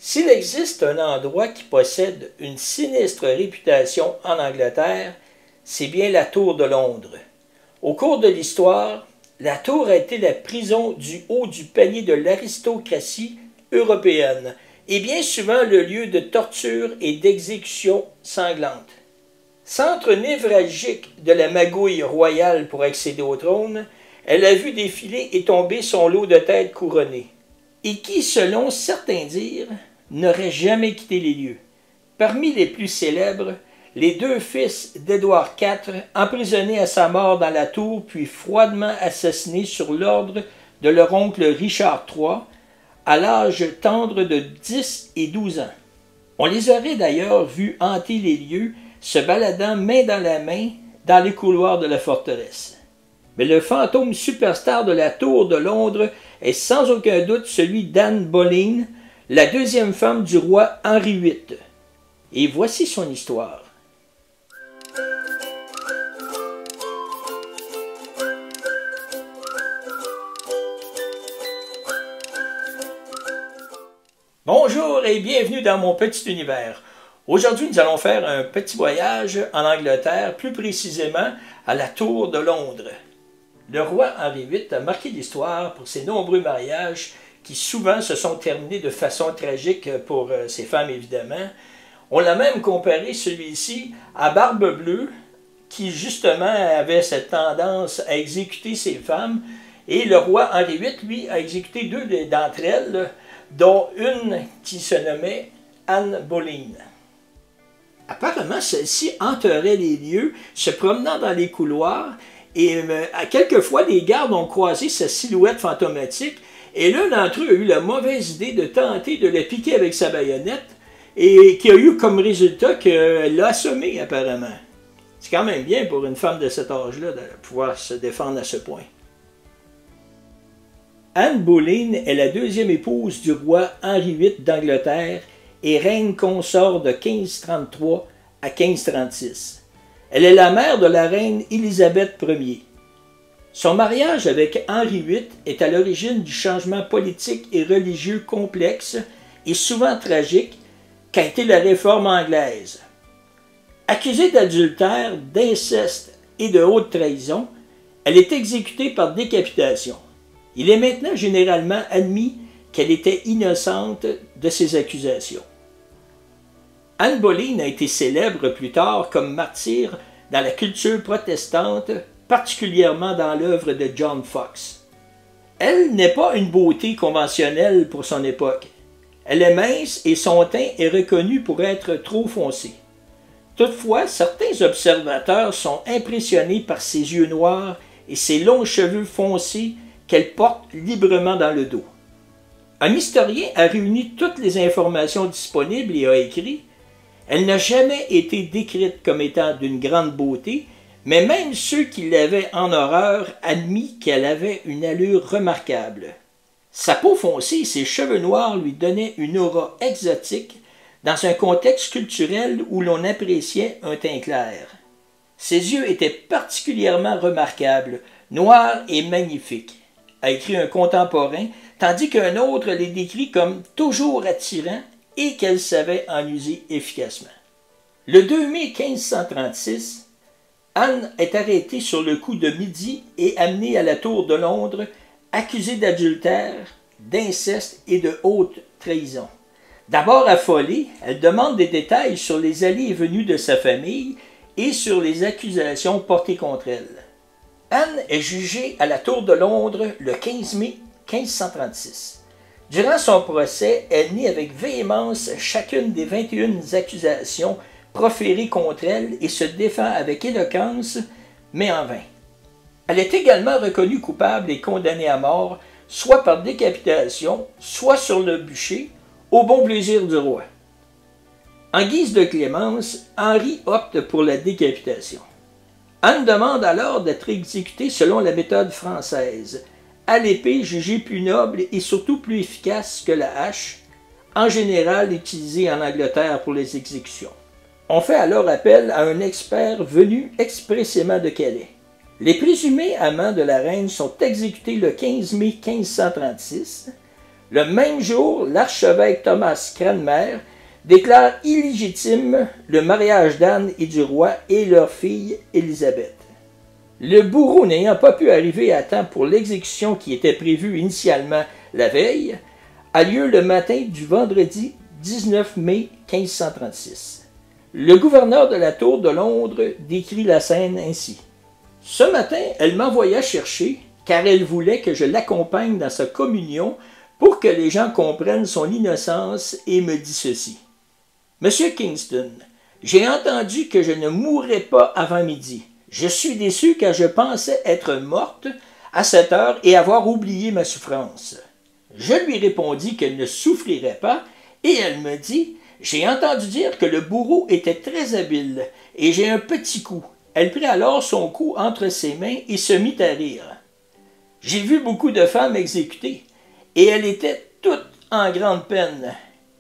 S'il existe un endroit qui possède une sinistre réputation en Angleterre, c'est bien la Tour de Londres. Au cours de l'histoire, la tour a été la prison du haut du panier de l'aristocratie européenne et bien souvent le lieu de torture et d'exécutions sanglantes. Centre névralgique de la magouille royale pour accéder au trône, elle a vu défiler et tomber son lot de têtes couronnées, et qui, selon certains dires, n'aurait jamais quitté les lieux. Parmi les plus célèbres, les deux fils d'Édouard IV, emprisonnés à sa mort dans la tour, puis froidement assassinés sur l'ordre de leur oncle Richard III, à l'âge tendre de 10 et 12 ans. On les aurait d'ailleurs vus hanter les lieux, se baladant main dans la main dans les couloirs de la forteresse. Mais le fantôme superstar de la Tour de Londres est sans aucun doute celui d'Anne Boleyn, la deuxième femme du roi Henri VIII. Et voici son histoire. Bonjour et bienvenue dans mon petit univers. Aujourd'hui, nous allons faire un petit voyage en Angleterre, plus précisément à la Tour de Londres. Le roi Henri VIII a marqué l'histoire pour ses nombreux mariages qui souvent se sont terminés de façon tragique pour ses femmes, évidemment. On l'a même comparé, celui-ci, à Barbe Bleue, qui justement avait cette tendance à exécuter ses femmes. Et le roi Henri VIII, lui, a exécuté deux d'entre elles, dont une qui se nommait Anne Boleyn. Apparemment, celle-ci hanterait les lieux, se promenant dans les couloirs, et quelquefois, les gardes ont croisé sa silhouette fantomatique, et l'un d'entre eux a eu la mauvaise idée de tenter de la piquer avec sa baïonnette, et qui a eu comme résultat qu'elle l'a assommée, apparemment. C'est quand même bien pour une femme de cet âge-là de pouvoir se défendre à ce point. Anne Boleyn est la deuxième épouse du roi Henri VIII d'Angleterre et reine consort de 1533 à 1536. Elle est la mère de la reine Élisabeth Ier. Son mariage avec Henri VIII est à l'origine du changement politique et religieux complexe et souvent tragique qu'a été la réforme anglaise. Accusée d'adultère, d'inceste et de haute trahison, elle est exécutée par décapitation. Il est maintenant généralement admis qu'elle était innocente de ces accusations. Anne Boleyn a été célèbre plus tard comme martyre dans la culture protestante, particulièrement dans l'œuvre de John Foxe. Elle n'est pas une beauté conventionnelle pour son époque. Elle est mince et son teint est reconnu pour être trop foncé. Toutefois, certains observateurs sont impressionnés par ses yeux noirs et ses longs cheveux foncés qu'elle porte librement dans le dos. Un historien a réuni toutes les informations disponibles et a écrit « Elle n'a jamais été décrite comme étant d'une grande beauté, mais même ceux qui l'avaient en horreur admis qu'elle avait une allure remarquable. Sa peau foncée et ses cheveux noirs lui donnaient une aura exotique dans un contexte culturel où l'on appréciait un teint clair. Ses yeux étaient particulièrement remarquables, noirs et magnifiques, a écrit un contemporain, tandis qu'un autre les décrit comme toujours attirants et qu'elle savait en user efficacement. Le 2 mai 1536, Anne est arrêtée sur le coup de midi et amenée à la Tour de Londres, accusée d'adultère, d'inceste et de haute trahison. D'abord affolée, elle demande des détails sur les allées et venues de sa famille et sur les accusations portées contre elle. Anne est jugée à la Tour de Londres le 15 mai 1536. Durant son procès, elle nie avec véhémence chacune des 21 accusations proférées contre elle et se défend avec éloquence, mais en vain. Elle est également reconnue coupable et condamnée à mort, soit par décapitation, soit sur le bûcher, au bon plaisir du roi. En guise de clémence, Henri opte pour la décapitation. Anne demande alors d'être exécutée selon la méthode française, à l'épée jugée plus noble et surtout plus efficace que la hache, en général utilisée en Angleterre pour les exécutions. On fait alors appel à un expert venu expressément de Calais. Les présumés amants de la reine sont exécutés le 15 mai 1536. Le même jour, l'archevêque Thomas Cranmer déclare illégitime le mariage d'Anne et du roi et leur fille Élisabeth. Le bourreau n'ayant pas pu arriver à temps pour l'exécution qui était prévue initialement la veille, a lieu le matin du vendredi 19 mai 1536. Le gouverneur de la Tour de Londres décrit la scène ainsi. « Ce matin, elle m'envoya chercher, car elle voulait que je l'accompagne dans sa communion pour que les gens comprennent son innocence et me dit ceci. Monsieur Kingston, j'ai entendu que je ne mourrais pas avant midi. Je suis déçu car je pensais être morte à cette heure et avoir oublié ma souffrance. Je lui répondis qu'elle ne souffrirait pas et elle me dit « J'ai entendu dire que le bourreau était très habile et j'ai un petit coup. » Elle prit alors son cou entre ses mains et se mit à rire. J'ai vu beaucoup de femmes exécutées et elle était toute en grande peine.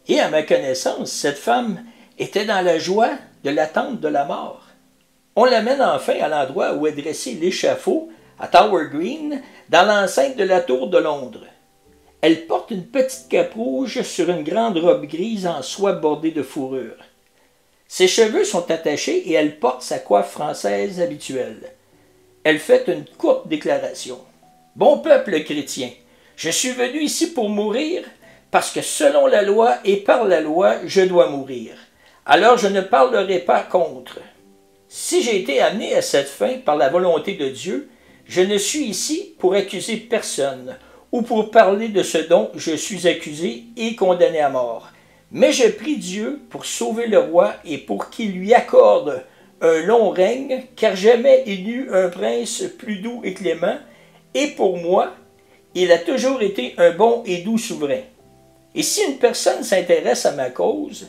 Et à ma connaissance, cette femme était dans la joie de l'attente de la mort. On l'amène enfin à l'endroit où est dressé l'échafaud, à Tower Green, dans l'enceinte de la Tour de Londres. Elle porte une petite cape rouge sur une grande robe grise en soie bordée de fourrure. Ses cheveux sont attachés et elle porte sa coiffe française habituelle. Elle fait une courte déclaration. « Bon peuple chrétien, je suis venu ici pour mourir parce que selon la loi et par la loi, je dois mourir. Alors je ne parlerai pas contre. Si j'ai été amené à cette fin par la volonté de Dieu, je ne suis ici pour accuser personne ou pour parler de ce dont je suis accusé et condamné à mort. Mais je prie Dieu pour sauver le roi et pour qu'il lui accorde un long règne, car jamais il n'y eut un prince plus doux et clément, et pour moi, il a toujours été un bon et doux souverain. Et si une personne s'intéresse à ma cause,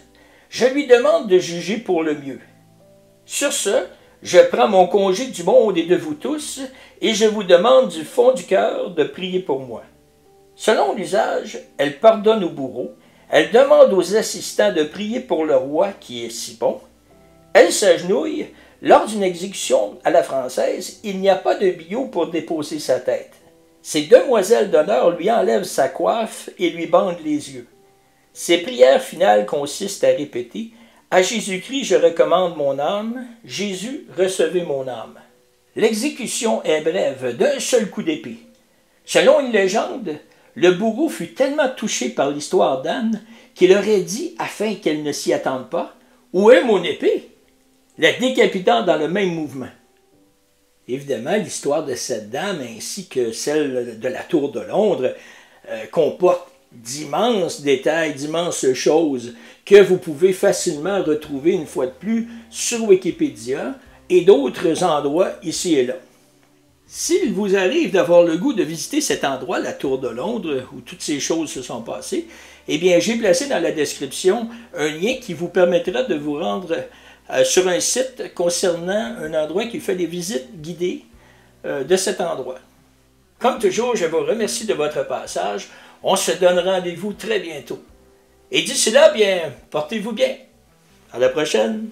je lui demande de juger pour le mieux. Sur ce, je prends mon congé du monde et de vous tous, et je vous demande du fond du cœur de prier pour moi. » Selon l'usage, elle pardonne au bourreau, elle demande aux assistants de prier pour le roi qui est si bon. Elle s'agenouille. Lors d'une exécution à la française, il n'y a pas de billot pour déposer sa tête. Ses demoiselles d'honneur lui enlèvent sa coiffe et lui bandent les yeux. Ses prières finales consistent à répéter « À Jésus-Christ, je recommande mon âme. Jésus, recevez mon âme. » L'exécution est brève, d'un seul coup d'épée. Selon une légende, le bourreau fut tellement touché par l'histoire d'Anne qu'il aurait dit, afin qu'elle ne s'y attende pas, « Où est mon épée? » la décapitant dans le même mouvement. Évidemment, l'histoire de cette dame ainsi que celle de la Tour de Londres comporte d'immenses détails, d'immenses choses que vous pouvez facilement retrouver une fois de plus sur Wikipédia et d'autres endroits ici et là. S'il vous arrive d'avoir le goût de visiter cet endroit, la Tour de Londres, où toutes ces choses se sont passées, eh bien, j'ai placé dans la description un lien qui vous permettra de vous rendre sur un site concernant un endroit qui fait des visites guidées de cet endroit. Comme toujours, je vous remercie de votre passage. On se donne rendez-vous très bientôt. Et d'ici là, bien, portez-vous bien. À la prochaine.